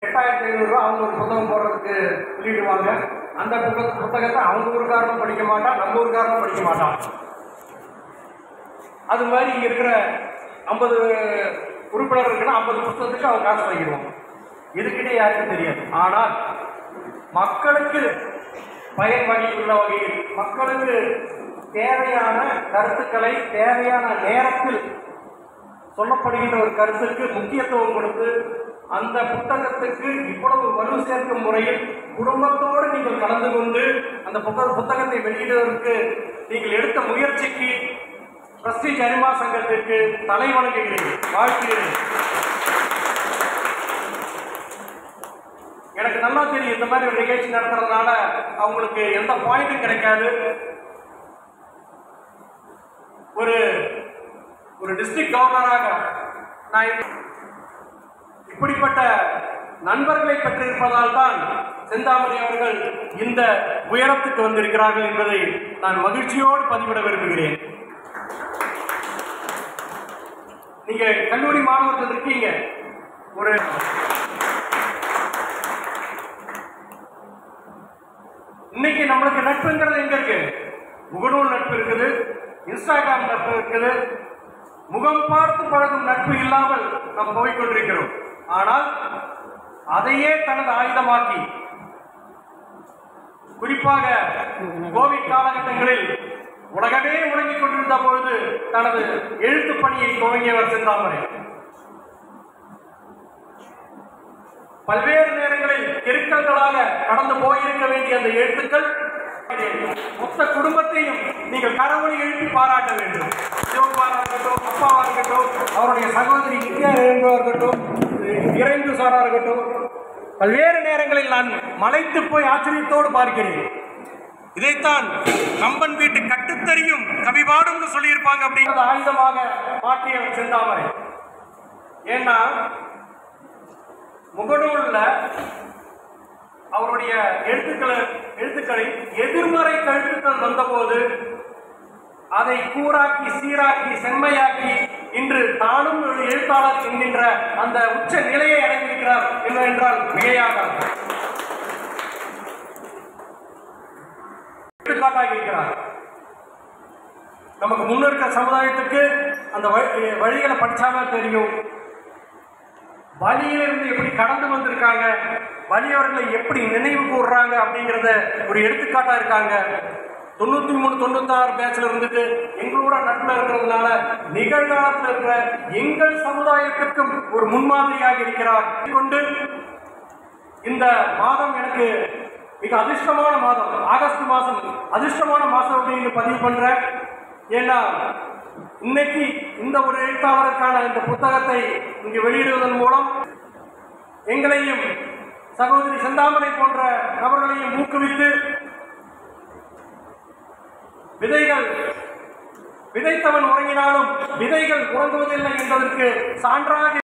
8500 ரூபா அவங்க ஒரு புத்தகம் போடுறதுக்கு வெளியிடுவாங்க. அந்த புத்தகத்தை அவங்க ஊருக்காரனும் படிக்க மாட்டான், நம்ம ஊருக்காரனும் படிக்க மாட்டான். அது மாதிரி இங்க இருக்கிற 50 உறுப்பினர் இருக்குன்னா 50 புத்தகத்துக்கு அவங்க காசு வாங்கிடுவாங்க. இதுக்கிட்டே யாருக்கும் தெரியாது. ஆனால் மக்களுக்கு பயன் வகையுள்ள வகையில் மக்களுக்கு தேவையான கருத்துக்களை தேவையான நேரத்தில் சொல்லப்படுகின்ற ஒரு கருத்துக்கு முக்கியத்துவம் கொடுத்து அந்த புத்தகத்துக்கு இவ்வளவு வலு சேர்க்கும் முறையில் குடும்பத்தோடு நீங்கள் கலந்து கொண்டு அந்த புத்தகத்தை வெளியிடுவதற்கு நீங்கள் எடுத்த முயற்சிக்கு பிரஸ்டீஜ் அனிமா சங்கத்திற்கு தலை வணங்குகிறேன், வாழ்த்துகிறேன். எனக்கு நல்லா தெரியும் இந்த மாதிரி ஒரு நிகழ்ச்சி நடத்துறதுனால அவங்களுக்கு எந்த பாயிண்ட்டும் கிடைக்காது. ஒரு டிஸ்ட்ரிக்ட் கவர்னராக நான் இப்படிப்பட்ட நண்பர்களை பெற்றிருப்பதால் தான் செந்தாமரை அவர்கள் இந்த உயரத்துக்கு வந்திருக்கிறார்கள் என்பதை நான் மகிழ்ச்சியோடு பதிவிட விரும்புகிறேன். நீங்க கல்லூரி மாணவர்கள் இருக்கீங்க, ஒரு இன்னைக்கு நம்மளுக்கு நட்புங்கிறது எங்க இருக்கு? முகநூல் நட்பு இருக்குது, இன்ஸ்டாகிராம் நட்பு இருக்குது. முகம் பார்த்து பழகும் நட்பு இல்லாமல் நாம் போய்கொண்டிருக்கிறோம். ஆனால் அதையே தனது ஆயுதமாக்கி குறிப்பாக கோவிட் காலகட்டங்களில் உலகமே முடங்கிக் கொண்டிருந்த பொழுது தனது எழுத்து பணியை துவங்கியவர் செந்தாமரை. பல்வேறு நேரங்களில் தெருக்கல்களாக கடந்து போயிருக்க வேண்டிய அந்த எழுத்துக்கள் மொத்த குடும்பத்தையும் நீங்கள் கரவொலி எழுப்பி பாராட்ட வேண்டும். சிவகுமாரா இருக்கட்டும், அப்பாவா இருக்கட்டும், அவருடைய சகோதரி நித்யா இருக்கட்டும், இறைந்து சாரா இருக்கட்டும், பல்வேறு நேரங்களில் நான் மலைத்து போய் ஆச்சரியத்தோடு பார்க்கிறேன். இதைத்தான் கம்பன் வீட்டு கட்டுத்தறியும் கவிபாடும் சொல்லியிருப்பாங்க. அப்படிங்கிறது ஆயுதமாக மாற்றியவர் செந்தாமரை. ஏன்னா முகநூல்ல அவருடைய எழுத்துக்களை எதிர்மறை கருத்துக்கள் வந்தபோது அதை கூறாக்கி சீராக்கி செம்மையாக்கி இன்று தானும் ஒரு எழுத்தாளர் என்கின்ற அந்த உச்ச நிலையை அடைந்திருக்கிறார் என்றால் மிகையாக எடுத்துக்காட்டாக இருக்கிறார். நமக்கு முன்னிருக்கிற சமுதாயத்துக்கு அந்த வழிகளை படிச்சாதான் தெரியும். வழியிலிருந்து எப்படி கடந்து வந்திருக்காங்க, வலியவர்களை எப்படி நினைவு கூறுறாங்க அப்படிங்கிறத ஒரு எடுத்துக்காட்டா இருக்காங்க. 93, 96 பேட்ச்ல இருந்துட்டு எங்களோட நட்புல இருக்கிறதுனால நிகழ்காலத்தில் இருக்கிற எங்கள் சமுதாயத்திற்கும் ஒரு முன்மாதிரியாக இருக்கிறார். கொண்டு இந்த மாதம் எனக்கு மிக அதிர்ஷ்டமான மாதம், ஆகஸ்ட் மாதம் அதிர்ஷ்டமான மாதம் அப்படின்னு பதிவு பண்றேன். ஏன்னா இன்னைக்கு இந்த ஒரு எழுத்தாளருக்கான இந்த புத்தகத்தை இங்கு வெளியிடுவதன் மூலம் எங்களையும் சகோதரி செந்தாமரை போன்ற நபர்களையும் ஊக்குவித்து விதைத்தவன் உறங்கினாலும் விதைகள் உறங்குவதில்லை என்பதற்கு சான்றாக